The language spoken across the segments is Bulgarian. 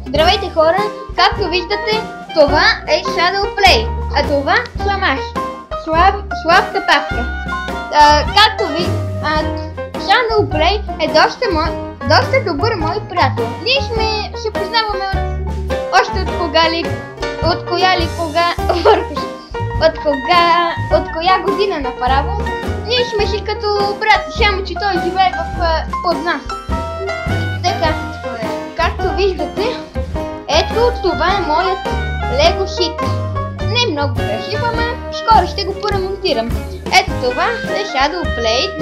Здравейте хора, както виждате, това е Shadowplay, а това Сламаш, Славка Папка. Както ви, Shadowplay е доста добър мой приятел. Ние ще познаваме още от коя година направо. Ние сме си като брат, само че той живее под нас. Така, както виждате, ето това е моят Lego City. Не много красив, ама скоро ще го поремонтирам. Ето това е Shadowplay.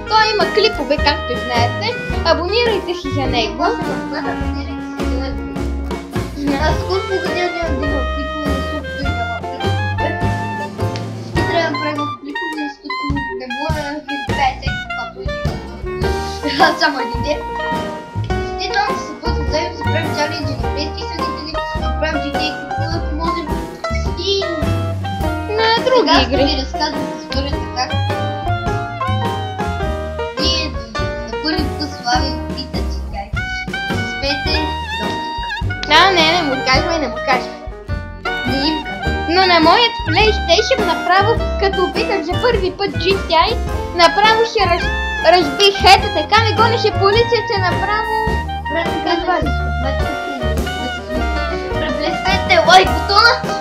Той има клипове, както знаете. Абонирайте се за него. Аз колко година няма да има клипове, защото няма клипове. И трябва да правим клипове, защото не мога да ви пеете каквото само един ден. И там се път вземем, се правим цяли инженерски съдители, да правим GTA клипове, ако можем. И на други сега игри. ще ви разказвам историята как вие на първи път Слави опита, че тя смете доста. Не му казвай. Но на моят PlayStation направо, като опитах за първи път GTI, направо ще разбих хета, така ме гонеше полицията направо. Преплескайте лайк бутона.